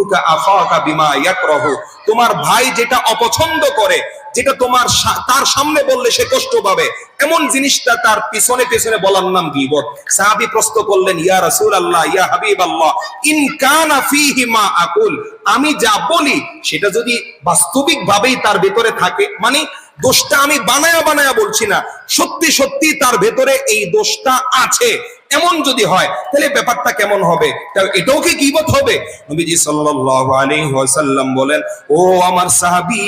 ইউদরিকুকা আখাকা বিমা ইয়াকরাহু, তোমার ভাই যেটা অপছন্দ করে, যেটা তোমার তার সামনে বললে সে কষ্ট পাবে, এমন জিনিসটা তার পিছনে পিছনে বলার নাম গীবত। সাহাবী প্রশ্ন করলেন, ইয়া রাসূলুল্লাহ, ইয়া হাবিবাল্লাহ, ইন কানা ফীহি মা আকুল, আমি যা বলি সেটা যদি বাস্তবিক ভাবেই তার ভিতরে থাকে, মানে দোষটা আমি বানায়া বানায়া বলছি না, সত্যি সত্যি তার ভেতরে এই দোষটা আছে, এমন যদি হয় তাহলে ব্যাপারটা কেমন হবে? এটাও কি গীবত হবে? নবীজি সাল্লাল্লাহু আলাইহি ওয়াসাল্লাম বলেন, ও আমার সাহাবী,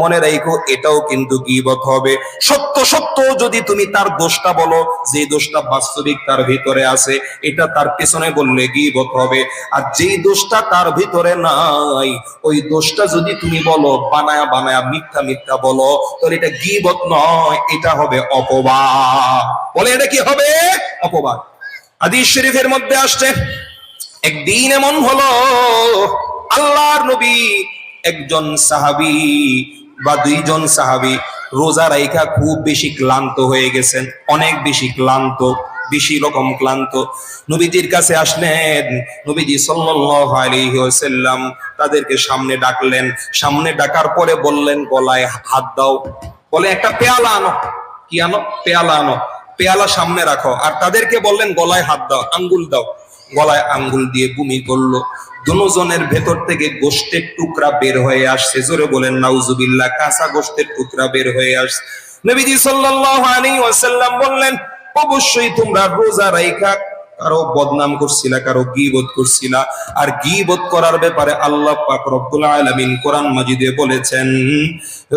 মনে রাখো এটাও কিন্তু গীবত হবে। সত্য সত্য যদি তুমি তার দোষটা বলো, যে দোষটা বাস্তবিক তার ভিতরে আছে, এটা তার পেছনে বললে গীবত হবে। আর যেই দোষটা তার ভিতরে নাই, ওই দোষটা যদি তুমি বলো, বানায়া বানায়া মিথ্যা মিথ্যা বলো, তাহলে এটা গীবত নয়, এটা হবে অপবাদ। বলে এটা কি হবে? অপবাদ। হাদিস শরীফের মধ্যে আসছে, একদিন এমন হলো, আল্লাহর নবী একজন সাহাবী বা দুইজন সাহাবী রোজা রাইখা খুব বেশি ক্লান্ত হয়ে গেছেন, অনেক বেশি ক্লান্ত, বেশি রকম ক্লান্ত। নবীজির কাছে আসলেন, নবীজি সাল্লাল্লাহু আলাইহি ওয়াসাল্লাম তাদেরকে সামনে ডাকলেন, সামনে ডাকার পরে বললেন, গলায় হাত দাও। বলে একটা পেয়ালা আনো। কি আনো? পেয়ালা আনো। পেয়ালা সামনে রাখো। আর তাদেরকে বললেন, গলায় হাত দাও, আঙ্গুল দাও। গলায় আঙ্গুল দিয়ে বমি করলো। দুজনের ভেতর থেকে গোশতের টুকরা বের হয়ে আসছে। জোরে বলেন নাউজুবিল্লাহ। কাঁচা গোশতের টুকরা বের হয়ে আসছে। নবীজি সাল্লাল্লাহু আলাইহি ওয়াসাল্লাম বললেন, অবশ্যই তোমরা রোজা রাইখা কারো বদনাম করছিলা, কারো গীবত করছিলা। আর গীবত করার ব্যাপারে আল্লাহ পাক রব্বুল আলামিন কোরআন মাজিদে বলেছেন,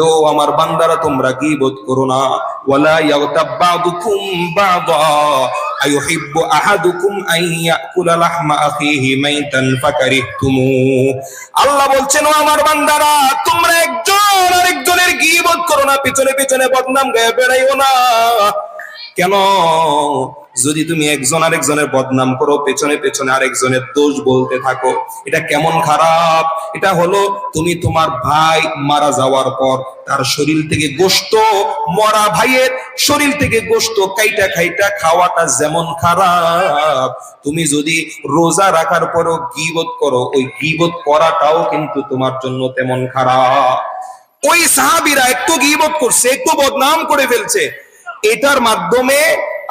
ও আমার বান্দারা, তোমরা গীবত করো না। ওয়ালা ইয়াগতাব বা'দুকুম বা'দা আইয়ুহিব্বু আহাদুকুম আন ইয়াকুলা লাহমা আখিহি মাইতান ফাকারিহতুমু। আল্লাহ বলছেন, ও আমার বান্দারা, তোমরা একজন আরেকজনের গীবত করো না, পিছনে পিছনে বদনাম গায়ে বেড়াইও না। কেন? যদি তুমি একজন আরেকজনের বদনাম করো, পেছনে পেছনে আরেকজনের দোষ বলতে থাকো, এটা কেমন খারাপ। এটা হলো তুমি তোমার ভাই মারা যাওয়ার পর তার শরীর থেকে গোশত, মরা ভাইয়ের শরীর থেকে গোশত কাইটা খাইটা খাওয়াটা যেমন খারাপ, তুমি যদি রোজা রাখার পরও গীবত করো, ওই গীবত করাটাও কিন্তু তোমার জন্য তেমন খারাপ। ওই সাহাবীরা একটু গীবত করছে, একটু বদনাম করে ফেলছে, এটার মাধ্যমে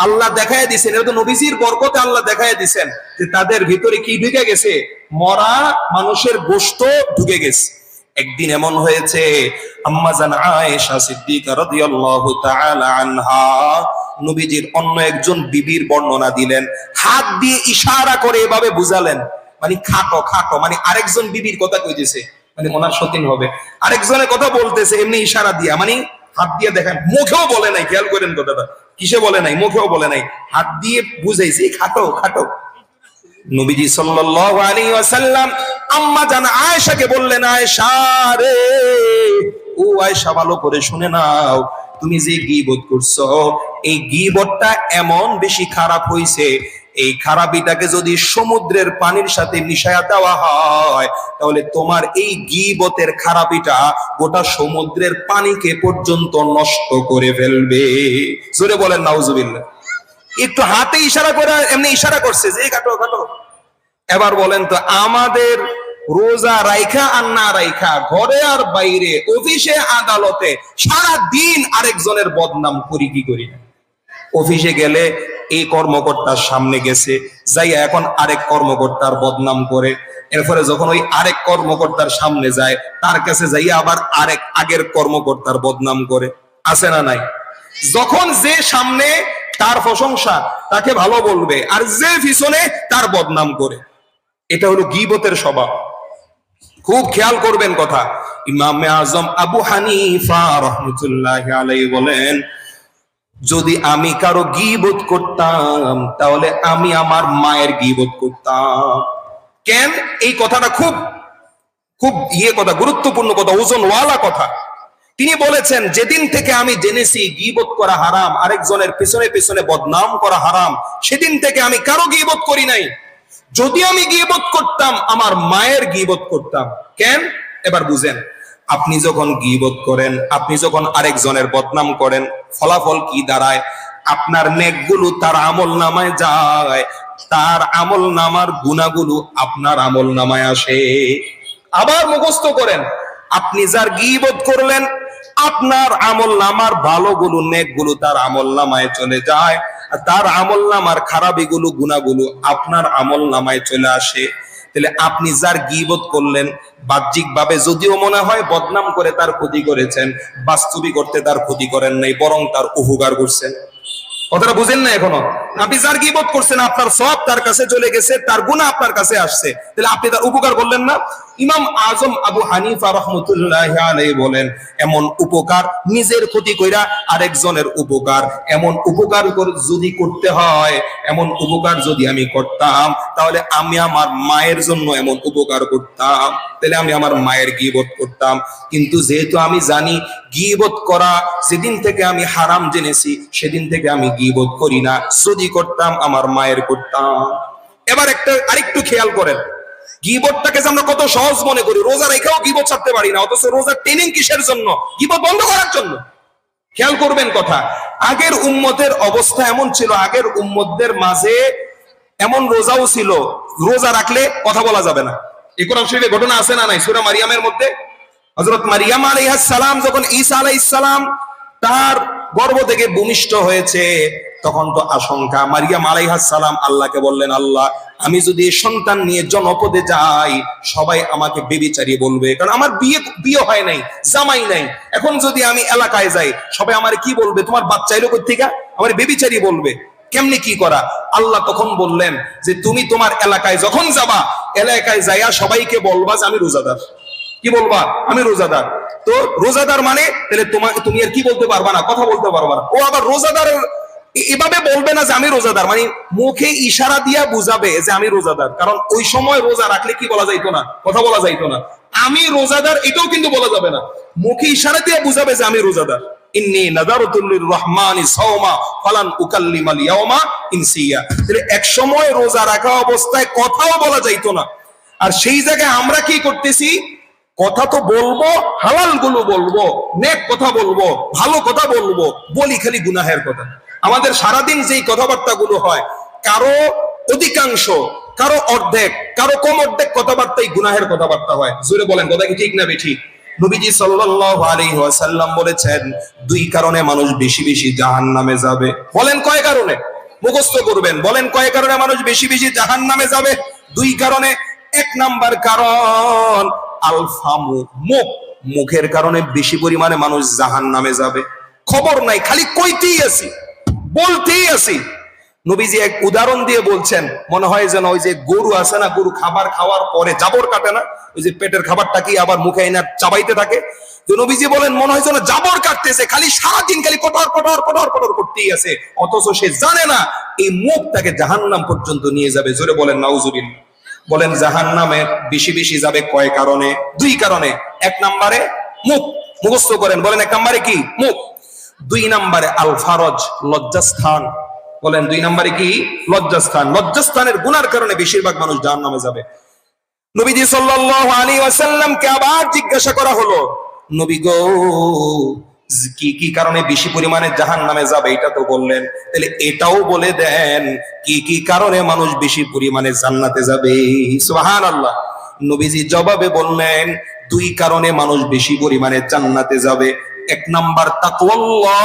আল্লাহ দেখায় দিচ্ছেন, এটা তো নবীজির বরকতে আল্লাহ দেখায় দিচ্ছেন যে তাদের ভিতরে কি ঢুকে গেছে? মরা মানুষের গোশত ঢুকে গেছে। একদিন এমন হয়েছে, আম্মা জান আয়েশা সিদ্দিকা রাদিয়াল্লাহু তাআলা আনহা নবীজির অন্য একজন বিবির বর্ণনা দিলেন, হাত দিয়ে ইশারা করে এভাবে বুঝালেন, মানে খাটো খাটো, মানে আরেকজন বিবির কথা কইতেছে, মানে ওনার সতীন হবে, আরেকজনের কথা বলতেছে এমনি ইশারা দিয়া, মানে হাত দিয়ে দেখেন, মুখেও বলে নাই। খেয়াল করেন কথাটা, কিসে বলে নাই? মুখেও বলে নাই, হাত দিয়ে বুঝাইছে খাটো খাটো। নবীজি সাল্লাল্লাহু আলাইহি ওয়াসাল্লাম আম্মা জান আয়েশাকে বললেন, আয়েশা রে, ও আয়েশা, ভালো করে শুনে নাও, তুমি যে গীবত করছো, এই গীবতটা এমন বেশি খারাপ হইছে, এই খারাপিটাকে যদি সমুদ্রের পানির সাথে মিশায়া দেওয়া হয়, তাহলে তোমার এই গীবতের খারাপিটা গোটা সমুদ্রের পানিকে পর্যন্ত নষ্ট করে ফেলবে। জোরে বলেন নাউজুবিল্লাহ। একটু হাতে ইশারা করে এমনি ইশারা করছে যে কাটো কাটো। এবার বলেন তো, আমাদের রোজা রাইখা আর না রাইখা, ঘরে আর বাইরে, অফিসে আদালতে সারা দিন আরেকজনের বদনাম করি কি করি না? অফিসে গেলে এই কর্মকর্তার সামনে গেছে, যাই এখন আরেক কর্মকর্তার বদনাম করে, এরপরে যখন ওই আরেক কর্মকর্তার সামনে যায়, তার কাছে যাইয়া আবার আরেক আগের কর্মকর্তার বদনাম করে। আছে না নাই? যখন যে সামনে তার প্রশংসা, তাকে ভালো বলবে, আর যে পিছনে তার বদনাম করে, এটা হলো গীবতের স্বভাব। খুব খেয়াল করবেন কথা। ইমামে আজম আবু হানিফা রাহমাতুল্লাহি আলাইহি বলেন, যদি আমি কারো গীবত করতাম, তাহলে আমি আমার মায়ের গীবত করতাম। কেন? এই কথাটা খুব খুব কথা, গুরুত্বপূর্ণ কথা, ওজনওয়ালা কথা। তিনি বলেছেন, যেদিন থেকে আমি জেনেছি গীবত করা হারাম, আরেকজনের পেছনে পেছনে বদনাম করা হারাম, সেদিন থেকে আমি কারো গীবত করি নাই। যদি আমি গীবত করতাম, আমার মায়ের গীবত করতাম। কেন? এবার বুঝেন, আপনি যখন গীবত করেন, আপনি যখন আরেকজনের বদনাম করেন, ফলাফল কি দাঁড়ায়? আপনার নেকগুলো তার আমল নামায় যায়, তার আমল নামার গুনাহগুলো আপনার আমল নামায় আসে। আবার মুখস্থ করেন, আপনি যার গীবত করলেন আপনার আমল নামার ভালোগুলো নেকগুলো তার আমল নামায় চলে যায়, আর তার আমল নামার খারাপিগুলো গুনাহগুলো আপনার আমল নামায় চলে আসে। তাহলে আপনি যার গীবত করলেন বাহ্যিক ভাবে যদিও মনে হয় বদনাম করে তার ক্ষতি করেছেন, বাস্তবিক করতে তার ক্ষতি করেন নাই, বরং তার উপকার করছেন। কথাটা বুঝেন না এখনো? আপনি যার গীবত করছেন আপনার সব তার কাছে চলে গেছে, তার গুনাহ আপনার কাছে আসছে, তাহলে আপনি তার উপকার করলেন না। ইমাম আজম আবু হানিফা রাহমাতুল্লাহি আলাইহি বলেন, এমন উপকার নিজের ক্ষতি কইরা আরেকজনের উপকার, এমন উপকার যদি করতে হয়, এমন উপকার যদি আমি করতাম তাহলে আমি আমার মায়ের জন্য এমন উপকার করতাম, তাহলে আমি আমার মায়ের গীবত করতাম। কিন্তু যেহেতু আমি জানি গীবত করা যেদিন থেকে আমি হারাম জেনেছি সেদিন থেকে আমি গীবত করি না, যদি করতাম আমার মায়ের করতাম। এবার আরেকটু খেয়াল করেন, গীবতটাকে যে আমরা কত সহজ মনে করি, রোজা রেখেও গীবত ছাড়তে পারি না, অথচ রোজার ট্রেনিং কিসের জন্য? গীবত বন্ধ করার জন্য। খেয়াল করবেন কথা, আগের উম্মতের অবস্থা এমন ছিল, আগের উম্মতদের মাঝে এমন রোজাও ছিল, রোজা রাখলে কথা বলা যাবে না। এই কোরআন শরীফে ঘটনা আছে না নাই? সূরা মারিয়ামের মধ্যে হযরত মারিয়াম আলাইহিস সালাম যখন ঈসা আলাইহিস সালাম তার গর্ভ থেকে ভূমিষ্ঠ হয়েছে, তখন তো আশঙ্কা। মারিয়াম আলাইহিস সালাম আল্লাহকে বললেন, আল্লাহ আমি যদি সন্তান নিয়ে জনপদে যাই সবাই আমাকে বেবিচারী বলবে, কারণ আমার বিয়ে হয় নাই, জামাই নাই। এখন যদি আমি এলাকায় যাই সবাই আমার কি বলবে? তোমার বাচ্চা এলো কই থেকে? আমার বেবিচারী বলবে। কেমনি কি করা? আল্লাহ তখন বললেন যে তুমি তোমার এলাকায় যখন যাবা, এলাকায় যাইয়া সবাইকে বলবা যে আমি রোজাদার। কি বলবা? আমি রোজাদার। তো রোজাদার মানে তাহলে তুমি আর কি বলতে পারবা না, কথা বলতে পারবা না। ও আবার রোজাদার এভাবে বলবে না যে আমি রোজাদার, মানে মুখে ইশারা দিয়া বুঝাবে যে আমি রোজাদার। কারণ ওই সময় রোজা রাখলে কি বলা যাইতো না, কথা বলা যাইতো না। আমি রোজাদার এটাও কিন্তু বলা যাবে না, মুখে ইশারা দিয়ে বুঝাবে যে আমি রোজাদার। ইন্নী নাযারতু লির-রাহমানি সাওমা ফালান উকাল্লিমাল ইয়াওমা ইনসিয়া। তাহলে এক সময় রোজা রাখা অবস্থায় কথাও বলা যাইতো না। আর সেই জায়গায় আমরা কি করতেছি? কথা তো বলবো, হালাল গুলো বলবো, নেক কথা বলবো, ভালো কথা বলবো, বলি খালি গুনাহের কথা। আমাদের সারাদিন যেই কথাবার্তা গুলো হয়, কারো অধিকাংশ, কারো অর্ধেক, কারো কম অর্ধেক কথাবার্তাই গুনাহের কথাবার্তা হয়। জোরে বলেন, কথা কি ঠিক না বেঠিক? নবীজি সাল্লাল্লাহু আলাইহি ওয়াসাল্লাম বলেছেন, দুই কারণে মানুষ বেশি বেশি জাহান্নামে যাবে। বলেন কয় কারণে? মুখস্থ করবেন। বলেন কয় কারণে মানুষ বেশি বেশি জাহান্নামে যাবে? দুই কারণে। এক নাম্বার কারণ আলফামু, মুখ। মুখের কারণে বেশি পরিমাণে মানুষ জাহান্নামে যাবে। খবর নাই, খালি কইতেই আছি, বলতেই আছি। নবীজি এক উদাহরণ দিয়ে বলছেন, মনে হয় যেন ওই যে গরু আছে না, গরু খাবার খাওয়ার পরে জাবর কাটে না, ওই যে পেটের খাবারটা কি আবার মুখে এনে চাবাইতে থাকে। তো নবীজি বলেন মনে হয় যেন জাবর কাটতেছে, খালি সারাদিন খালি কটর কটর কটর কটর করতেই আছে, অথচ সে জানে না এই মুখ তাকে জাহান্নাম পর্যন্ত নিয়ে যাবে। জোরে বলেন নাউজুবিল্লাহ। বলেন জাহান্নামে বেশি বেশি যাবে কয় কারণে? দুই কারণে। এক নম্বরে মুখ, মুখস্থ করেন। বলেন এক নম্বরে কি? মুখ। দুই নম্বরে আল ফারজ, লজ্জাস্থান। বলেন দুই নম্বরে কি? লজ্জাস্থান। লজ্জাস্থানের গুনার কারণে বেশিরভাগ মানুষ জাহান্নামে যাবে। নবীজি সাল্লাল্লাহু আলাইহি ওয়াসাল্লামকে আবার জিজ্ঞাসা করা হলো, নবী গো কি কি কারণে বেশি পরিমাণে জাহান্নামে যাবে? এটা তো বললেন, তাহলে এটাও বলে দেন কি কি কারণে মানুষ বেশি পরিমাণে জান্নাতে যাবে। সুবহানাল্লাহ। নবীজি জবাবে বললেন, দুই কারণে মানুষ বেশি পরিমাণে জান্নাতে যাবে। এক নাম্বার তাকওয়াল্লাহ,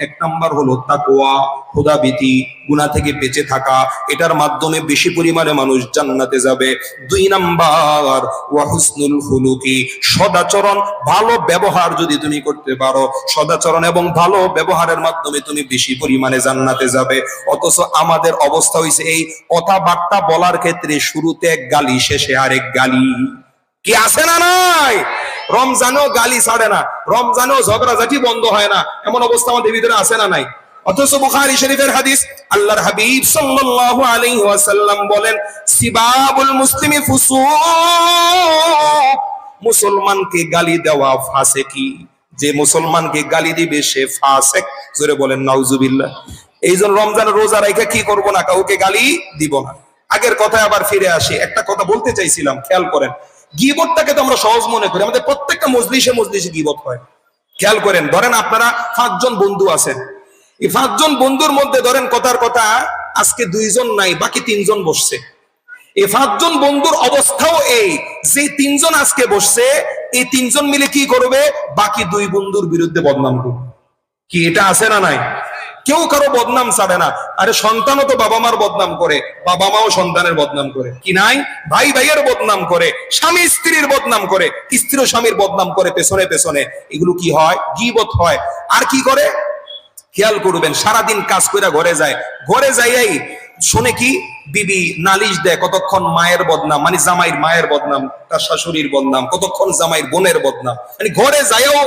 এক নাম্বার হলো তাকওয়া, খোদাভীতি, গুনাহ থেকে বেঁচে থাকা। এটার মাধ্যমে বেশি পরিমাণে মানুষ জান্নাতে যাবে। দুই নাম্বার ওয়া হুসনুল খুলুকি, সদাচরণ, ভালো ব্যবহার যদি তুমি করতে পারো, সদাচরণ এবং ভালো ব্যবহারের মাধ্যমে তুমি বেশি পরিমাণে জান্নাতে যাবে। অথচ আমাদের অবস্থা হইছে এই কথাবার্তা বলার ক্ষেত্রে শুরুতে এক গালি, শেষে আরেক গালি। কি আছে না নাই? রমজানেও গালি ছাড়ে না, রমজানেও ঝগড়াঝাটি বন্ধ হয় না, এমন অবস্থা আমাদের ভিতরে আছে না নাই? অথচ বুখারী শরীফের হাদিস, আল্লাহর হাবিব সাল্লাল্লাহু আলাইহি ওয়াসাল্লাম বলেন, সিবাবুল মুসলিমি ফুসুক, মুসলমানকে গালি দেওয়া ফাসিকি। যে মুসলমানকে গালি দিবে সে ফাসিক। জোরে বলেন নাউজুবিল্লাহ। এইজন্য রমজানের রোজা রাখা কি করব না, কাউকে গালি দিব না। আগের কথায় আবার ফিরে আসি, একটা কথা বলতে চাইছিলাম, খেয়াল করেন। গীবতটাকে তো আমরা সহজ মনে করি, আমাদের প্রত্যেকটা মজলিসে মজলিসে গীবত হয়। খেয়াল করেন, ধরেন আপনারা 5 জন বন্ধু আছেন, এই 5 জন বন্ধুর মধ্যে ধরেন কথার কথা আজকে 2 জন নাই, বাকি 3 জন বসছে। এই 5 জন বন্ধুর অবস্থাও এই যে 3 জন আজকে বসছে, এই 3 জন মিলে কি করবে? বাকি 2 বন্ধুর বিরুদ্ধে বদনাম করবে। কি এটা আছে না নাই? কেউ কারো বদনাম ছাড়ে না। আরে সন্তানও তো বাবা মার বদনাম করে, বাবা মাও সন্তানের বদনাম করে, কি নাই? ভাই ভাইয়ের বদনাম করে, স্বামী স্ত্রীর বদনাম করে, স্ত্রী স্বামীর বদনাম করে পেছনে পেছনে। এগুলো কি হয়? গীবত হয়। আর কি করে খেয়াল করবেন, সারাদিন কাজ করে ঘরে যায়, ঘরে যাইয়াই শুনে কি বিবি নালিশ দেয়, কতক্ষণ মায়ের বদনাম, মানে জামাইয়ের মায়ের বদনাম, তার শাশুড়ির বদনাম, কতক্ষণ জামাইয়ের বোনের বদনাম, মানে ঘরে যাইও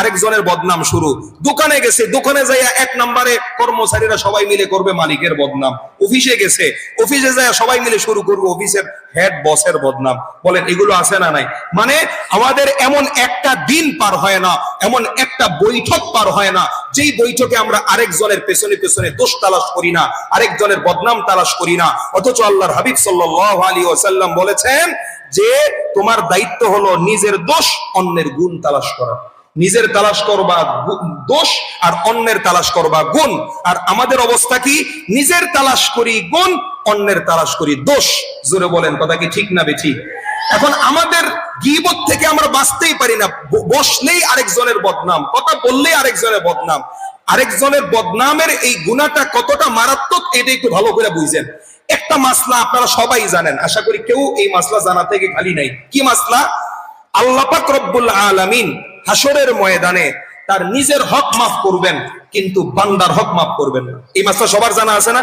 আরেকজনের বদনাম শুরু। দোকানে গেছে, দোকানে যাইয়া 1 নম্বরে কর্মচারীরা সবাই মিলে করবে মালিকের বদনাম। অফিসে গেছে, অফিসে যাইয়া সবাই মিলে শুরু করবে অফিসের হেড বসের বদনাম। বলেন এগুলো আছে না নাই? মানে আমাদের এমন একটা দিন পার হয় না, এমন একটা বৈঠক পার হয় না যেই বৈঠকে আমরা আরেকজনের পেছনে পেছনে দোষ তালাশ করি না, আরেকজনের বদনাম তালাশ করি না। অথচ আল্লাহর হাবিব সাল্লাল্লাহু আলাইহি ওয়াসাল্লাম বলেছেন যে তোমার দায়িত্ব হলো নিজের দোষ অন্যের গুণ তালাশ করা। নিজের তালাশ করবা দোষ আর অন্যের তালাশ করবা গুণ। আর আমাদের অবস্থা কি? নিজের তালাশ করি গুণ, অন্যের তালাশ করি দোষ। জোরে বলেন কথা কি ঠিক না বেঠিক? এখন আমাদের গীবত থেকে আমরা বাঁচতেই পারি না। বসলেই আরেকজনের বদনাম, কথা বললেই আরেকজনের বদনাম। আরেকজনের বদনামের এই গুণাটা কতটা মারাত্মক এটা একটু ভালো করে বুঝেন। একটা মাসলা আপনারা সবাই জানেন, আশা করি কেউ এই মাসলা জানা থেকে খালি নাই। কি মাসলা? আল্লাহ পাক রব্বুল আলামিন হাসরের ময়দানে তার নিজের হক মাফ করবেন, কিন্তু বান্দার হক মাফ করবেন না। এই মাসলা সবার জানা আছে না?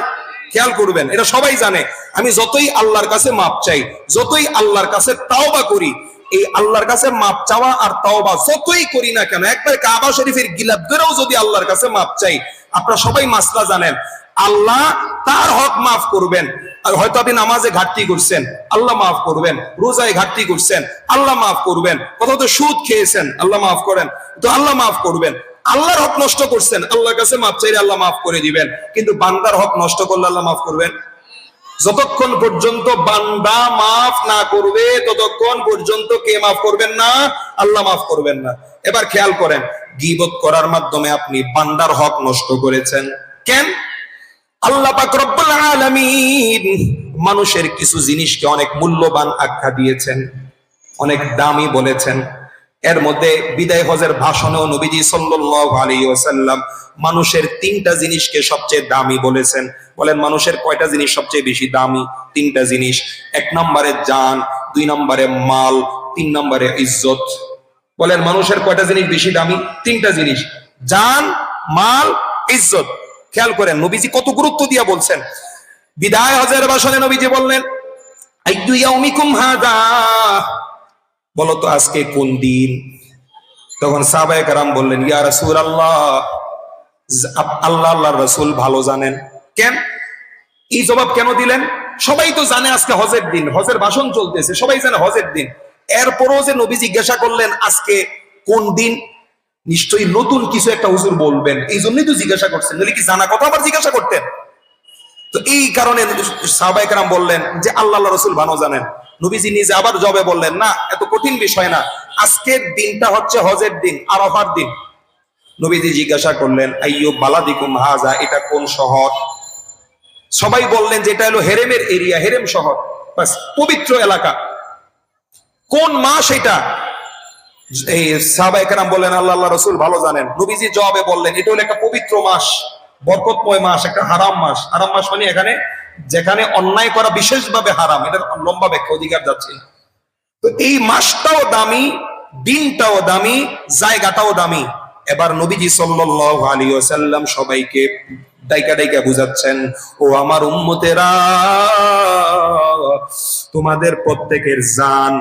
খেয়াল করবেন, এটা সবাই জানে। আমি যতই আল্লাহর কাছে মাপ চাই, যতই আল্লাহর কাছে তাওবা করি, এই আল্লাহর কাছে মাপ চাওয়া আর তাওবা যতই করি না কেন, একবার কাবা শরীফের গিলাফ ধরেও যদি আল্লাহর কাছে মাপ চাই, আপনারা সবাই মাসলা জানেন, আল্লাহ তার হক মাফ করবেন। আর হয়তো আপনি নামাজে ঘাটতি করছেন, আল্লাহ মাফ করবেন। রোজায় ঘাটতি করছেন, আল্লাহ মাফ করবেন। কোথাও তো সুদ খেয়েছেন, আল্লাহ মাফ করেন, তো আল্লাহ মাফ করবেন। আল্লাহর হক নষ্ট করছেন, আল্লাহর কাছে মাফ চাইলে আল্লাহ মাফ করে দিবেন। কিন্তু বান্দার হক নষ্ট করলে আল্লাহ মাফ করবেন? যতক্ষণ পর্যন্ত বান্দা মাফ না করবে ততক্ষণ পর্যন্ত কে মাফ করবেন না? আল্লাহ মাফ করবেন না। এবার খেয়াল করেন, গীবত করার মাধ্যমে আপনি বান্দার হক নষ্ট করেছেন। কেন? আল্লাহ পাক রব্বুল আলামিন মানুষের কিছু জিনিসকে অনেক মূল্যবান আখ্যা দিয়েছেন, অনেক দামি বলেছেন। এর মধ্যে বিদায় হজের ভাষণেও নবীজি সাল্লাল্লাহু আলাইহি ওয়াসাল্লাম মানুষের 3টা জিনিসকে সবচেয়ে দামি বলেছেন। বলেন মানুষের কয়টা জিনিস সবচেয়ে বেশি দামি? 3টা জিনিস। 1 নম্বরে জান, 2 নম্বরে মাল, 3 নম্বরে ইজ্জত। বলেন মানুষের কয়টা জিনিস বেশি দামি? 3টা জিনিস, জান, মাল, ইজ্জত। খেয়াল করেন নবীজি কত গুরুত্ব দিয়ে বলছেন। বিদায় হজের ভাষণে নবীজি বললেন, আইয়ু ইয়াউমিকুম হাদা, বলো তো আজকে কোন দিন? তখন সাহাবায়ে কেরাম বললেন, ইয়া রাসূলুল্লাহ, আল্লাহর রাসূল ভালো জানেন। কেন এই জবাব কেন দিলেন? সবাই তো জানে আজকে হজের দিন, হজের ভাষণ চলতেছে, সবাই জানে হজের দিন। এরপরও যে নবী জিজ্ঞাসা করলেন আজকে কোন দিন, নিশ্চয়ই নতুন কিছু একটা হুজুর বলবেন, এই জন্যই তো জিজ্ঞাসা করছেন। নইলে কি জানা কথা আবার জিজ্ঞাসা করতেন? তো এই কারণে সাহাবায়ে কেরাম বললেন যে আল্লাহর রাসূল ভালো জানেন। নবীজি নিজে আবার জবাবে বললেন, না এত কঠিন বিষয় না, আজকের দিনটা হচ্ছে হজের দিন, আরাফার দিন। নবীজি জিজ্ঞাসা করলেন, আইয়ু বালাদিকুম হাযা, এটা কোন শহর? সবাই বললেন যে এটা হলো হেরেমের এরিয়া, হেরেম শহর, বাস পবিত্র এলাকা। কোন মাস এটা? এই সাহাবায়ে কেরাম বললেন আল্লাহর রাসূল ভালো জানেন। নবীজি জবাবে বললেন এটা হলো একটা পবিত্র মাস, বরকতময় মাস, একটা হারাম মাস। হারাম মাস মানে এখানে যেখানে অন্যায় করা বিশেষভাবে হারাম, এটা লম্বা ব্যাখ্যা, অধিকার যাচ্ছে। তো এই মাসটাও দামি, দিনটাও দামি, জায়গাটাও দামি। এবার নবীজি সাল্লাল্লাহু আলাইহি ওয়াসাল্লাম সবাইকে ডাইকা ডাইকা বুঝাচ্ছেন, ও আমার উম্মতেরা, তোমাদের প্রত্যেকের জান,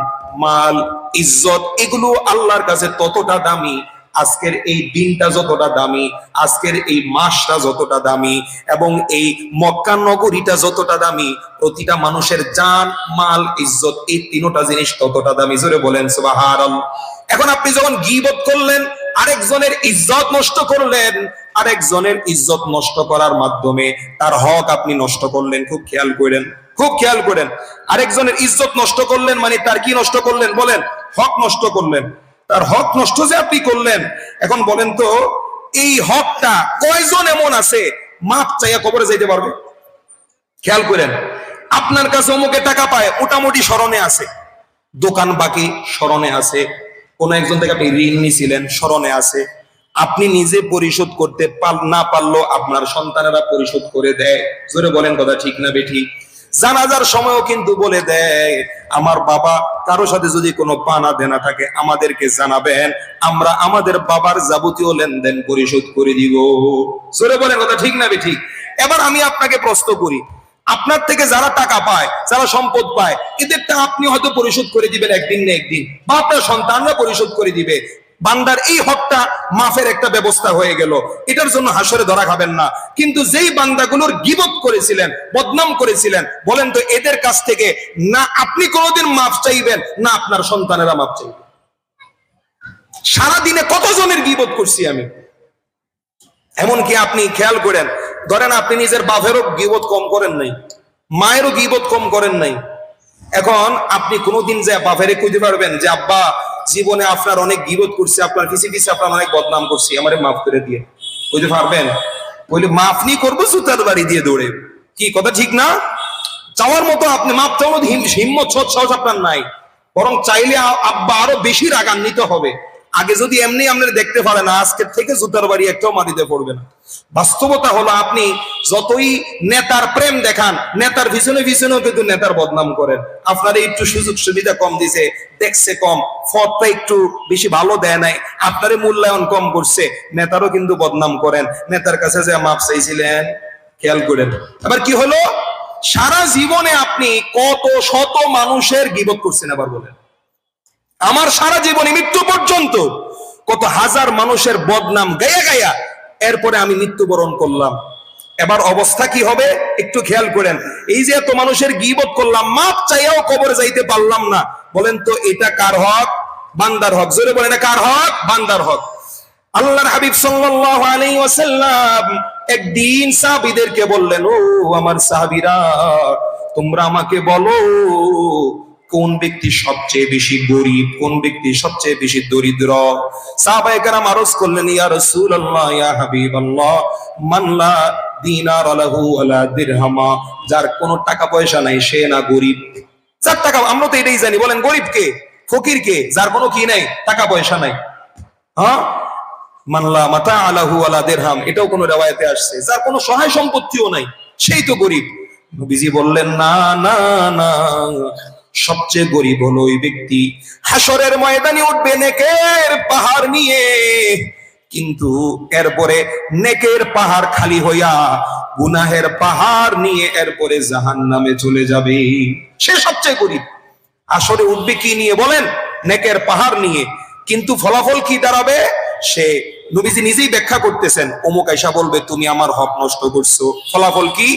মাল, ইজ্জত এগুলো আল্লাহর কাছে ততটা দামি, আজকের এই দিনটা যতটা দামি, আজকের এই মাসটা যতটা দামি, এবং এই মক্কা নগরীটা যতটা দামি, প্রতিটা মানুষের জান, মাল, ইজ্জত এই 3টা জিনিস ততটা দামি। জোরে বলেন সুবহানাল্লাহ। এখন আপনি যখন গীবত করলেন, আরেকজনের ইজ্জত নষ্ট করলেন, আরেকজনের ইজ্জত নষ্ট করার মাধ্যমে তার হক আপনি নষ্ট করলেন। খুব খেয়াল করেন, খুব খেয়াল করেন। আরেকজনের ইজ্জত নষ্ট করলেন মানে তার কি নষ্ট করলেন? বলেন হক নষ্ট করলেন। তার হক নষ্ট যে আপনি করলেন, এখন বলেন তো এই হকটা কয়জন এমন আছে মাপ চাইয়া কবরে যাইতে পারবে? খেয়াল করেন, আপনার কাছে অমুকে টাকা পায় মোটামুটি স্মরণে আছে, দোকান বাকি স্মরণে আছে, কোন একজন থেকে আপনি ঋণ নিয়েছিলেন স্মরণে আছে, আপনি নিজে পরিশোধ করতে না পারলেও আপনার সন্তানেরা পরিশোধ করে দেয়। জোরে বলেন কথা ঠিক না বেঠিক? জানাজার সময়ও কিন্তু বলে দেয়, আমার বাবা কারো সাথে যদি কোনো পানা দেনা থাকে আমাদেরকে জানাবেন, আমরা আমাদের বাবার যাবতীয় লেনদেন পরিশোধ করে দিব। জোরে বলেন কথা ঠিক না বেঠিক? এবার আমি আপনাকে প্রশ্ন করি, আপনার থেকে যারা টাকা পায়, যারা সম্পদ পায়, এদেরটা আপনি হয়তো পরিশোধ করে দিবেন একদিন না একদিন, বা আপনার সন্তানরা পরিশোধ করে দিবে। বান্দার এই হকটা মাফের একটা ব্যবস্থা হয়ে গেল, এটার জন্য হাসরে ধরা খাবেন না। কিন্তু যেই বান্দাগুলোর গীবত করেছিলেন, বদনাম করেছিলেন, বলেন তো এদের কাছ থেকে না আপনি কোনোদিন মাফ চাইবেন, না আপনার সন্তানেরা মাফ চাইবেন? সারাদিনে কতজনের গীবত করছি আমি। এমনকি আপনি খেয়াল করেন, ধরেন আপনি নিজের বাপেরও গীবত কম করেন নাই, মায়েরও গীবত কম করেন নাই, এখন আপনি কোনোদিন যে বাপেরে কইতে পারবেন যে আব্বা জীবনে আপনার অনেক গীবত করছে, আপনার পিছে পিছে আপনার অনেক বদনাম করছি, আমারে মাফ করে দিয়ে? কইতে পারবেন? বলে মাফ নি করবো জুতার বাড়ি দিয়ে দৌড়ে। কি কথা ঠিক না? চাওয়ার মতো আপনি মাফ চাওয়ার হিম্মত সাহস আপনার নাই, বরং চাইলে আব্বা আরো বেশি রাগান্বিত হবে। আগে যদি এমনি আপনারা দেখতে পারেন, আজকের থেকে জুতার বাড়ি একটাও মাটিতে পড়বে না। বাস্তবতা হলো আপনি যতই নেতার প্রেম দেখান, নেতার পিছনে পিছনেও কিন্তু নেতার বদনাম করেন। আপনার একটু সুযোগ সুবিধা কম দিছে, দেখছে কম, পদটা একটু বেশি ভালো দেয় নাই, আপনারে মূল্যায়ন কম করছে, নেতারও কিন্তু বদনাম করেন। নেতার কাছে যে মাপ চাইছিলেন, খেয়াল করেন। আবার কি হলো, সারা জীবনে আপনি কত শত মানুষের গীবত করছেন। আবার বলেন, আমার সারা জীবনে মৃত্যু পর্যন্ত কত হাজার মানুষের বদনাম গায়া গায়া এরপরে আমি মৃত্যুবরণ করলাম। এবার অবস্থা কি হবে একটু খেয়াল করেন। এই যে এত মানুষের গীবত করলাম, মাপ চাইয়াও কবরে যাইতে পারলাম না, বলেন তো এটা কার হক? বান্দার হক। জোরে বলেন, কার হক? বান্দার হক। আল্লাহর হাবিব সাল্লাল্লাহু আলাইহি ওয়াসাল্লাম একদিন সাহাবীদেরকে বললেন, ও আমার সাহাবীরা, তোমরা আমাকে বলো কোন ব্যক্তি সবচেয়ে বেশি গরিব, কোন ব্যক্তি সবচেয়ে বেশি দরিদ্র? সাহাবায়ে কেরাম আরজ করলেন, ইয়া রাসূলুল্লাহ, ইয়া হাবিবাল্লাহ, মান লা দিনার লাহু ওয়ালা দিরহামা, যার কোনো টাকা পয়সা নাই সে না গরিব। যার টাকা, আমরা তো এটাই জানি, বলেন গরিব কে? ফকির কে? যার কোনো কি নাই, টাকা পয়সা নাই। হ্যাঁ, মান লা মাতা লাহু ওয়ালা দিরহাম, এটাও কোনো riwayate আসছে, যার কোনো সহায় সম্পত্তিও নাই সেই তো গরিব। নবীজি বললেন, না না না, সবচেয়ে গরিব হলো ওই ব্যক্তি হাসরের ময়দানে উঠবে নেকের পাহাড় নিয়ে, কিন্তু এরপরে নেকের পাহাড় খালি হইয়া গুনাহের পাহাড় নিয়ে এরপরে জাহান্নামে চলে যাবে। সে সবচেয়ে গরিব। আসরে উঠবে কি নিয়ে বলেন? নেকের পাহাড় নিয়ে। কিন্তু ফলাফল কি দাঁড়াবে? সে, নবীজি নিজেই ব্যাখ্যা করতেছেন, অমুক আয়েশা বলবে তুমি আমার হক নষ্ট করছো। ফলাফল কি?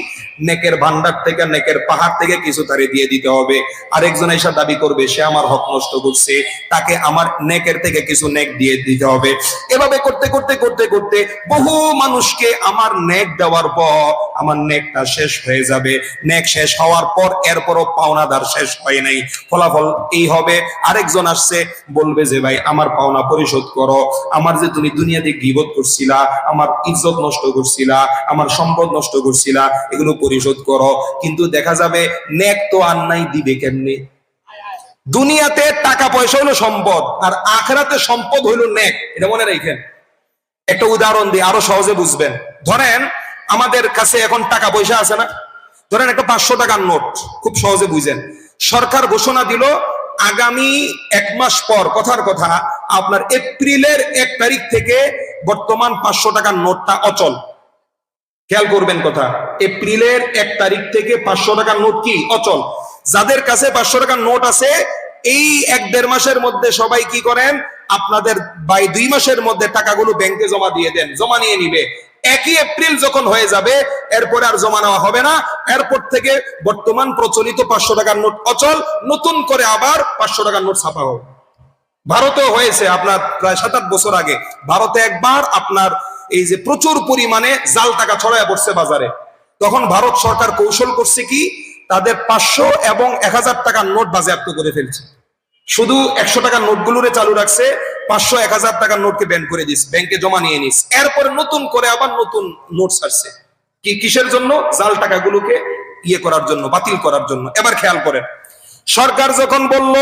নেকের ভান্ডার থেকে, নেকের পাহাড় থেকে কিছু তারে দিয়ে দিতে হবে। আরেকজন আয়েশা দাবি করবে সে আমার হক নষ্ট করছে, তাকে আমার নেকের থেকে কিছু নেক দিয়ে দিতে হবে। এভাবে করতে করতে করতে করতে বহু মানুষকে আমার নেক দেওয়ার পর আমার নেকটা শেষ হয়ে যাবে। নেক শেষ হওয়ার পর এরপরও পাওনাদার শেষ হয় নাই। ফলাফল এই হবে, আরেকজন আসছে বলবে যে ভাই আমার পাওনা পরিশোধ করো, আমার যে তুমি দুনিয়াতে গীবত করছিলা, আমার ইজ্জত নষ্ট করছিলা, আমার সম্পদ নষ্ট করছিলা, এগুলো পরিশোধ করো। কিন্তু দেখা যাবে নেক তো আর নাই, দিবে কেমনে? দুনিয়াতে টাকা পয়সা হলো সম্পদ, আর আখিরাতে সম্পদ হইলো নেক। এটা মনে রাখেন। একটা উদাহরণ দিই, আরো সহজে বুঝবেন। ধরেন আমাদের কাছে এখন টাকা পয়সা আছে না? ধরেন একটা 500 টাকার নোট, খুব সহজে বুঝেন। সরকার ঘোষণা দিল আগামী 1 মাস পর, কথার কথা আপনার এপ্রিলের 1 তারিখ থেকে বর্তমান 500 টাকার নোটটা অচল। খেয়াল করবেন কথা, এপ্রিলের 1 তারিখ থেকে 500 টাকার নোট কি অচল। যাদের কাছে 500 টাকার নোট আছে, এই 1-1.5 মাসের মধ্যে সবাই কি করেন, আপনাদের 2 মাসের মধ্যে টাকাগুলো ব্যাংকে জমা দিয়ে দেন, জমা নিয়ে নিবে। 1 এপ্রিল যখন হয়ে যাবে এরপরে আর জমা নেওয়া হবে না। এরপর থেকে বর্তমান প্রচলিত 500 টাকার নোট অচল, নতুন করে আবার 500 টাকার নোট ছাপা হবে। ভারতেও হয়েছে আপনার প্রায় 7-8 বছর আগে। ভারতে একবার আপনার এই যে প্রচুর পরিমাণে জাল টাকা ছড়ায় পড়ছে বাজারে, তখন ভারত সরকার কৌশল করছে কি, তাদের 500 এবং 1000 টাকার নোট বাজেয়াপ্ত করে ফেলছে। শুধু 100 টাকার নোটগুলোরে চালু রাখছে, 500 1000 টাকার নোটকে ব্যান করে দিস, ব্যাংকে জমা নিয়ে নিস। এরপরে নতুন করে আবার নতুন নোট ছাড়ছে, কিসের জন্য? জাল টাকাগুলোকে করার জন্য, বাতিল করার জন্য। এবার খেয়াল করেন, সরকার যখন বলল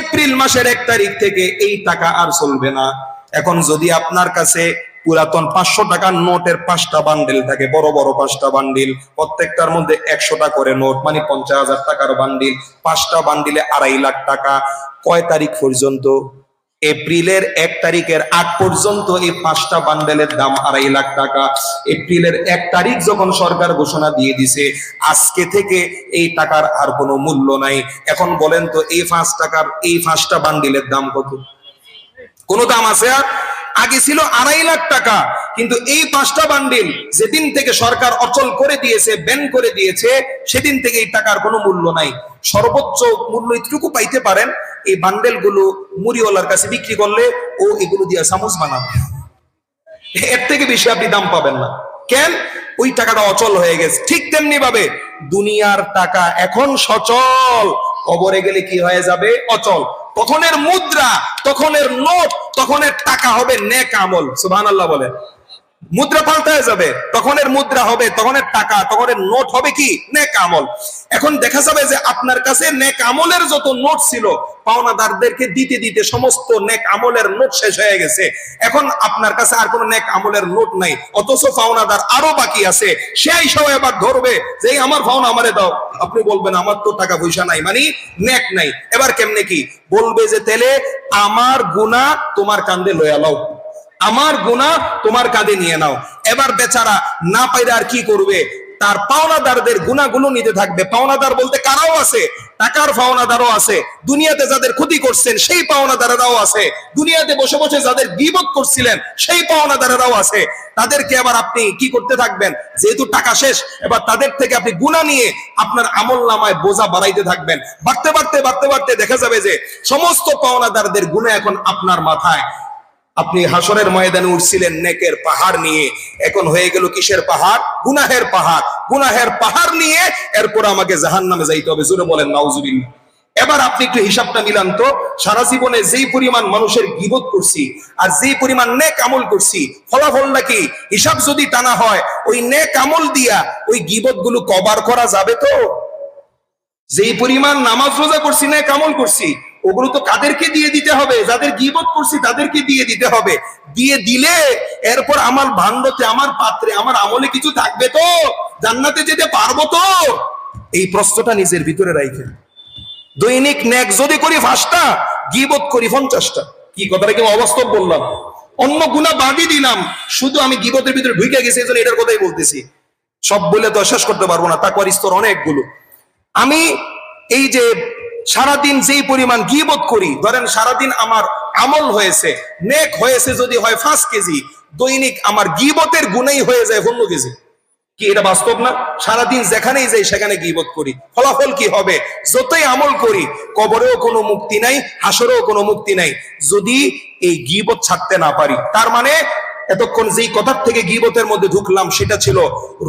এপ্রিল মাসের 1 তারিখ থেকে এই টাকা আর চলবে না, এখন যদি আপনার কাছে পুরাতন 500 টাকার নোটের 5টা বান্ডিল থাকে, বড় বড় 5টা বান্ডিল, প্রত্যেকটার মধ্যে 100টা করে নোট, মানে 50,000 টাকার বান্ডিল, 5টা বান্ডিলে 2.5 লাখ টাকা। কয় তারিখ পর্যন্ত? এপ্রিলের 1 তারিখের আগ পর্যন্ত এই 5টা বান্ডেলের দাম 2.5 লাখ টাকা। এপ্রিলের 1 তারিখ যখন সরকার ঘোষণা দিয়ে দিছে আজকে থেকে এই টাকার আর কোনো মূল্য নাই, এখন বলেন তো এই 5টা বান্ডিলের দাম কত? কোন দাম আছে? আর আগে ছিল 2.5 লাখ টাকা, কিন্তু এই 5টা বান্ডিল যেদিন থেকে সরকার অচল করে দিয়েছে, ব্যান করে দিয়েছে, সেদিন থেকে এই টাকার কোনো মূল্য নাই। সর্বোচ্চ মূল্য এটুকু পাইতে পারেন, এই বান্ডেল গুলো মুড়িওয়ালার কাছে বিক্রি করলে ও এগুলো দিয়ে চামচ বানাবে, এর থেকে বেশি আপনি দাম পাবেন না। কেন? ওই টাকাটা অচল হয়ে গেছে। ঠিক তেমনি ভাবে দুনিয়ার টাকা এখন সচল, কবরে গেলে কি হয়ে যাবে? অচল। তখনের মুদ্রা, তখনের নোট, তখনের টাকা হবে নেক আমল। সুবহানাল্লাহ বলেন। মুদ্রা পাল্টায় যাবে, তখনের মুদ্রা হবে, তখনের টাকা, তখনের নোট হবে কি? নেক আমল। এখন দেখা যাবে যে আপনার কাছে নেক আমলের যত নোট ছিল, পাওনাদারদেরকে দিতে দিতে সমস্ত নেক আমলের নোট শেষ হয়ে গেছে। এখন আপনার কাছে আর কোনো নেক আমলের নোট নাই, অথচ পাওনাদার আরো বাকি আছে। সেই সময় এবার ধরবে যে আমার পাওনা আমারে দাও, আপনি বলবেন আমার তো টাকা পয়সা নাই, মানে নেক নাই। এবার কেমনে কি বলবে? যে তেলে আমার গুনাহ তোমার কাঁধে লয়া লও, আমার গুনাহ তোমার কাঁধে নিয়ে নাও। এবার বেচারা না পাইলে আর কি করবে? তার পাওনাদারদের গুনাহগুলো নিতে থাকবে। পাওনাদার বলতে কারাও আছে, টাকার পাওনাদারও আছে, দুনিয়াতে যাদের ক্ষতি করছেন সেই পাওনাদারেরাও আছে, দুনিয়াতে বসে বসে যাদের গীবত করছিলেন সেই পাওনাদারেরাও আছে। তাদেরকে আবার আপনি কি করতে থাকবেন? যেহেতু টাকা শেষ, এবার তাদের থেকে আপনি গুনাহ নিয়ে আপনার আমলনামায় বোঝা বাড়াইতে থাকবেন। বাড়তে বাড়তে বাড়তে বাড়তে দেখা যাবে যে সমস্ত পাওনাদারদের গুনাহ এখন আপনার মাথায়। আপনি হাসরের ময়দানে উঠছিলেন নেকের পাহাড় নিয়ে, এখন হয়ে গেল কিসের পাহাড়? গুনাহের পাহাড়। গুনাহের পাহাড় নিয়ে এরপর আমাকে জাহান্নামে যাইতে হবে। জোরে বলেন নাউজুবিল্লাহ। এবার আপনি একটু হিসাবটা মিলান তো, সারা জীবনে যেই পরিমাণ মানুষের গীবত করছি আর যেই পরিমাণ নেক আমল করছি, ফলাফলটা কি? হিসাব যদি টানা হয়, ওই নেক আমল দিয়া ওই গীবত গুলো কভার করা যাবে তো? যেই পরিমাণ নামাজ রোজা করছি, নেক আমল করছি, ওগুলো তো কাদেরকে দিয়ে দিতে হবে? যাদের গীবত করছি তাদেরকে দিয়ে দিতে হবে। দিয়ে দিলে এরপর আমার ভান্ডতে, আমার পাত্রে, আমার আমলে কিছু থাকবে তো? জান্নাতে যেতে পারবো তো? এই প্রশ্নটা নিজের ভিতরে রাখেন। দৈনিক নেক যদি করি 5টা, গীবত করি 50টা। কি কথাটা কি অবাস্তব বললাম? অন্য গুনাহ বাদই দিলাম, শুধু আমি গীবতের ভিতরে ঢুকে গেছি, এজন্য এটার কথাই বলতেছি। সব বলে তো শেষ করতে পারবো না, তাকওয়ার স্তর অনেকগুলো। আমি এই যে সারাদিন যেই পরিমাণ গীবত করি, ধরেন সারাদিন আমার আমল হয়েছে, নেক হয়েছে যদি হয় 5 কেজি, দৈনিক আমার গীবতের গুনাই হয়ে যায় 15 কেজি। কি এটা বাস্তব না? সারাদিন যেখানেই যাই সেখানে গীবত করি, ফলাফল কি হবে? যতই আমল করি কবরেও কোনো মুক্তি নাই, হাসরেও কোনো মুক্তি নাই, যদি এই গীবত ছাড়তে না পারি। তার মানে এতক্ষণ যেই কথার থেকে গীবতের মধ্যে ঢুকলাম সেটা ছিল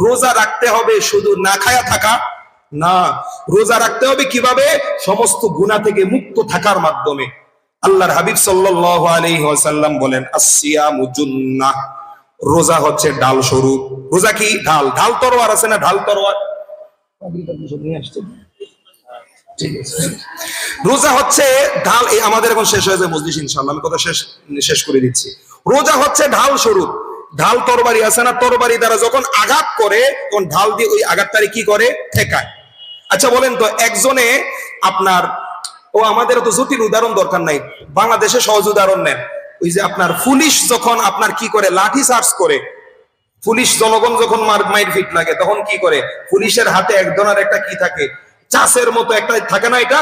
রোজা রাখতে হবে শুধু না খায়া থাকা না, রোজা রাখতে হবে কিভাবে? সমস্ত গুনাহ থেকে মুক্ত থাকার মাধ্যমে। আল্লাহর হাবিব সাল্লাল্লাহু আলাইহি ওয়াসাল্লাম বলেন, আসসিয়ামু জুন্নাহ, রোজা হচ্ছে ঢাল স্বরূপ। রোজা কি? ঢাল। ঢাল তরোয়ার আছে না? ঢাল তরোয়ার। রোজা হচ্ছে ঢাল। এই আমাদের এখন শেষ হয়ে যায় মজলিস, ইনশাআল্লাহ আমি কথা শেষ করে দিচ্ছি। রোজা হচ্ছে ঢাল স্বরূপ। ঢাল তরবারি আছে না? তরবারি দ্বারা যখন আঘাত করে তখন ঢাল দিয়ে ওই আঘাতটারে কি করে? ঠেকায়। আচ্ছা বলেন তো, একজনে আপনার, আমাদের তো জটিল উদাহরণ দরকার নাই, বাংলাদেশে সহজ উদাহরণ নেন। ওই যে আপনার পুলিশ যখন আপনার কি করে? লাঠি চার্জ করে। পুলিশ জনগণ যখন মাইর ফিট লাগে তখন কি করে? পুলিশের হাতে এক ধরনের একটা কি থাকে? চাষের মতো একটা থাকে না? এটা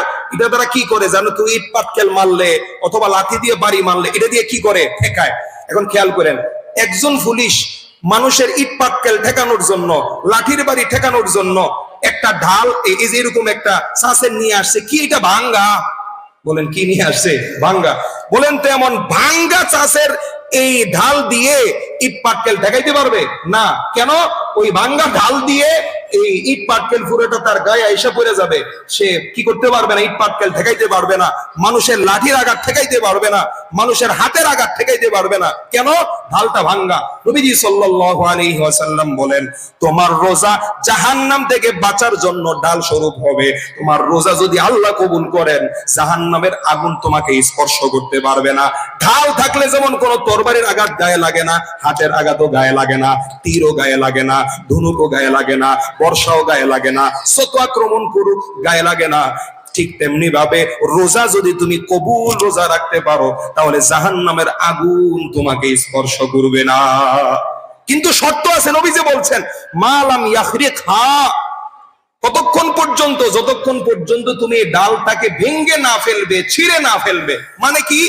দ্বারা কি করে জানো? তুই ইট পাটকেল মারলে অথবা লাঠি দিয়ে বাড়ি মারলে এটা দিয়ে কি করে? ঠেকায়। এখন খেয়াল করেন, একজন পুলিশ মানুষের ইট পাটকেল ঠেকানোর জন্য, লাঠির বাড়ি ঠেকানোর জন্য একটা ঢাল, এই যে এরকম একটা চাষের নিয়ে আসছে। কি এটা? ভাঙ্গা। বলেন কি নিয়ে আসছে? ভাঙ্গা। বলেন তো এমন ভাঙ্গা চাষের এই ঢাল দিয়ে ইট পাটকেল ঠেকাইতে পারবে না? কেন? ওই ভাঙ্গা ঢাল দিয়ে এই ইট পাটকেল পুরোটা তার গায়ে আইসা পড়ে যাবে, সে কি করতে পারবে না, ইট পাটকেল ঠেকাইতে পারবে না, মানুষের লাঠির আঘাত ঠেকাইতে পারবে না, মানুষের হাতের আঘাত ঠেকাইতে পারবে না। কেন? ঢালটা ভাঙ্গা। নবীজি সাল্লাল্লাহু আলাইহি ওয়াসাল্লাম বলেন, তোমার রোজা জাহান্নাম থেকে বাঁচার জন্য ঢাল স্বরূপ হবে। তোমার রোজা যদি আল্লাহ কবুল করেন, জাহান্নামের আগুন তোমাকে স্পর্শ করতে পারবে না। ঢাল থাকলে যেমন কোন তরবারির আঘাত গায়ে লাগে না, হাতের আঘাতও গায়ে লাগে না, তীরও গায়ে লাগে না, ধনুকও গায়ে লাগে না, বর্ষাও গায়ে লাগে না, শত আক্রমণ করুক গায়ে লাগে না। ঠিক তেমনি ভাবে রোজা যদি তুমি কবুল রোজা রাখতে পারো, তাহলে জাহান্নামের আগুন তোমাকে স্পর্শ করবে না। কিন্তু শর্ত আছে, নবীজি বলছেন, মালাম ইয়াখরিকহা, কতক্ষণ পর্যন্ত? যতক্ষণ পর্যন্ত তুমি এই ডালটাকে ভেঙ্গে না ফেলবে, ছিঁড়ে না ফেলবে। মানে কি?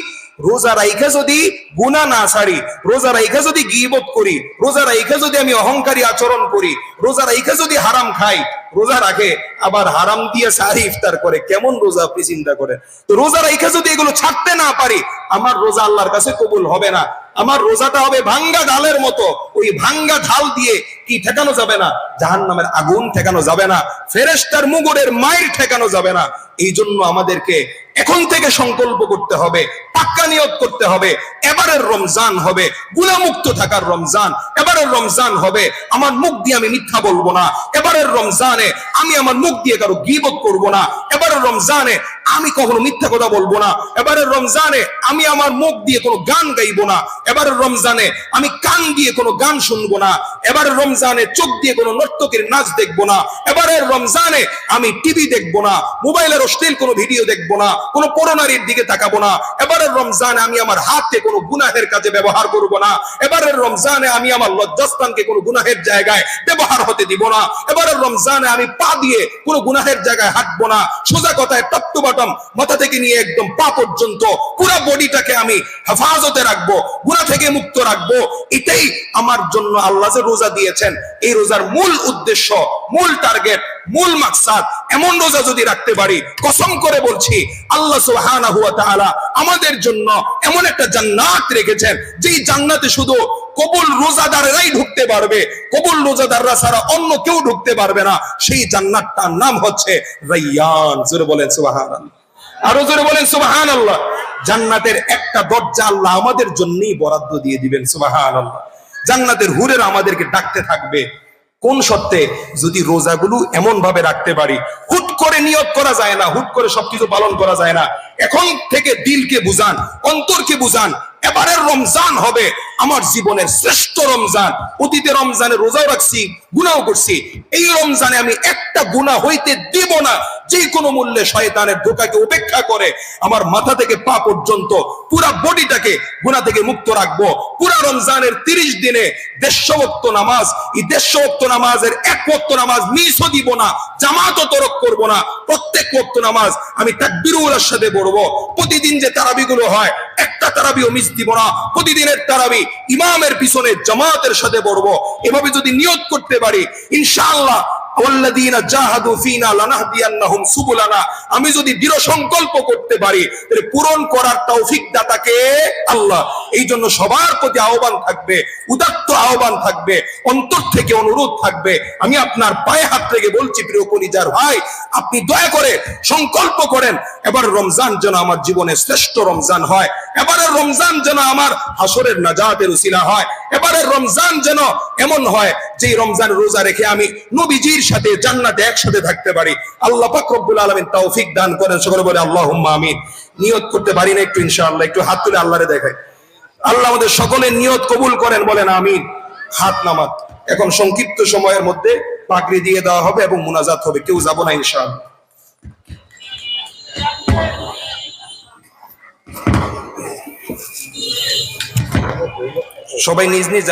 রোজা রাইখা যদি গুনাহ না ছাড়ি, রোজা রাইখা যদি গীবত করি, রোজা রাইখা যদি আমি অহংকারী আচরণ করি, রোজা রাইখা যদি হারাম খাই, রোজা রাখে আবার হারাম দিয়ে সারি ইফতার করে, কেমন রোজা আপনি চিন্তা করেন? তো রোজা রাইখা যদি এগুলো ছাড়তে না পারি, আমার রোজা আল্লাহর কাছে কবুল হবে না। আমার রোজাটা হবে ভাঙ্গা ঢালের মতো। ওই ভাঙ্গা ঢাল দিয়ে কি ঠেকানো যাবে না? জাহান্নামের আগুন ঠেকানো যাবে না, ফেরেশতার মুগুরের মাইর ঠেকানো যাবে না। এই জন্য আমাদেরকে এখন থেকে সংকল্প করতে হবে, পাক্কা নিয়ত করতে হবে, এবারের রমজান হবে গুনাহমুক্ত থাকার রমজান। এবারের রমজান হবে আমার মুখ দিয়ে আমি মিথ্যা বলবো না। এবারের রমজানে আমি আমার মুখ দিয়ে কারো গীবত করব না। এবারের রমজানে আমি কখনো মিথ্যা কথা বলবো না। এবারের রমজানে আমি আমার মুখ দিয়ে কোনো গান গাইবো না। এবারের রমজানে আমি কান দিয়ে কোনো গান শুনবো না। এবারের রমজানে চোখ দিয়ে কোনো নর্তকীর নাচ দেখবো না। এবারের রমজানে আমি টিভি দেখবো না, মোবাইলের অশ্লীল কোনো ভিডিও দেখবো না, কোনো পরনারীর দিকে তাকাবো না। এবারের রমজানে আমি আমার হাতকে কোনো গুনাহের কাজে ব্যবহার করব না। এবারের রমজানে আমি আমার লজ্জাস্থানকে কোনো গুনাহের জায়গায় ব্যবহার হতে দিব না। এবারের রমজানে আমি পা দিয়ে কোনো গুনাহের জায়গায় হাঁটবো না। সোজা কথায় টপ টু বটম, মাথা থেকে নিয়ে একদম পা পর্যন্ত পুরো বডিটাকে আমি হেফাজতে রাখবো, গুনাহ থেকে মুক্ত রাখবো। এটাই আমার জন্য আল্লাহ যে রোজা দিয়েছেন, এই রোজার মূল উদ্দেশ্য, মূল টার্গেট, মূল মাকসাদ। এমন রোজা যদি রাখতে পারি, কসম করে বলছি আল্লাহ সুবহানাহু ওয়া তাআলা আমাদের জন্য এমন একটা জান্নাত রেখেছেন, যেই জান্নাতে শুধু কবুল রোজাদাররাই ঢুকতে পারবে, কবুল রোজাদাররা ছাড়া অন্য কেউ ঢুকতে পারবে না। সেই জান্নাতটার নাম হচ্ছে রাইয়ান। জোরে বলেন সুবহানাল্লাহ, আরো জোরে বলেন সুবহানাল্লাহ। জান্নাতের একটা দরজা আল্লাহ আমাদের জন্যই বরাদ্দ দিয়ে দিবেন, সুবহানাল্লাহ। জান্নাতের হুরেরা আমাদেরকে ডাকতে থাকবে। কোন শর্তে? যদি রোজাগুলো এমন ভাবে রাখতে পারি, হুট করে নিয়ত করা যায় না, হুট করে সবকিছু পালন করা যায় না। এখন থেকে দিলকে বুঝান, অন্তরকে বুঝান, এবারের রমজান হবে আমার জীবনের শ্রেষ্ঠ রমজান। অতীতে রমজানে রোজাও রাখছি, গুনাহও করছি, এই রমজানে আমি একটা গুনাহ হইতে দিব না। যে কোনো মূল্যে শয়তানের ধোঁকাকে উপেক্ষা করে আমার মাথা থেকে পা পর্যন্ত পুরা বডিটাকে গুনাহ থেকে মুক্ত রাখবো। পুরা রমজানের 30 দিনে 150 ওয়াক্ত নামাজ, এই 150 ওয়াক্ত নামাজের এক ওয়াক্ত নামাজ মিসও দিব না, জামাতও তরক করব না। প্রত্যেক ওয়াক্ত নামাজ আমি তাকবীরুল্লাহর সাথে পড়বো। প্রতিদিন যে তারাবিগুলো হয়, একটা তারাবিও মিস দিব না। প্রতিদিনের তারাবি ইমামের পিছনে জামাতের সাথে পড়বো। এভাবে যদি নিয়ত করতে পারি, ইনশাআল্লাহ ওয়াল্লাযীনা জাহাদু ফীনা লানাহদিয়ান্নাহুম সুবুলানা, আমি যদি দৃঢ় সংকল্প করতে পারি, তাহলে পূরণ করার তৌফিক দাতাকে আল্লাহ। এই জন্য সবার প্রতি আহ্বান থাকবে, উদাত্ত আহ্বান থাকবে, অন্তর থেকে অনুরোধ থাকবে। আমি আপনার পায়ে হাত থেকে বলছি, প্রিয় কলিজার ভাই, আপনি দয়া করে সংকল্প করেন, এবার রমজান যেন আমার জীবনের শ্রেষ্ঠ রমজান হয়। এবারের রমজান যেন আমার হাসরের নাজাতের উসিলা হয়। এবারের রমজান যেন এমন হয় যে রমজান রোজা রেখে আমি নবীজির সাথে জান্নাতে একসাথে থাকতে পারি। আল্লাহ পাক রব্বুল আলামিন তৌফিক দান করেন। সকলে বলে আল্লাহুম্মা আমিন। নিয়ত করতে পারি না একটু ইনশাআল্লাহ? একটু হাত তুলে আল্লাহরে দেখাই। আল্লাহ আমাদের সকলের নিয়ত কবুল করেন, বলেন আমিন। হাত নামাত। এখন সংক্ষিপ্ত সময়ের মধ্যে পাগড়ি দিয়ে দেওয়া হবে এবং মুনাজাত হবে, কেউ যাব না ইনশাআল্লাহ। সবাই নিজ নিজ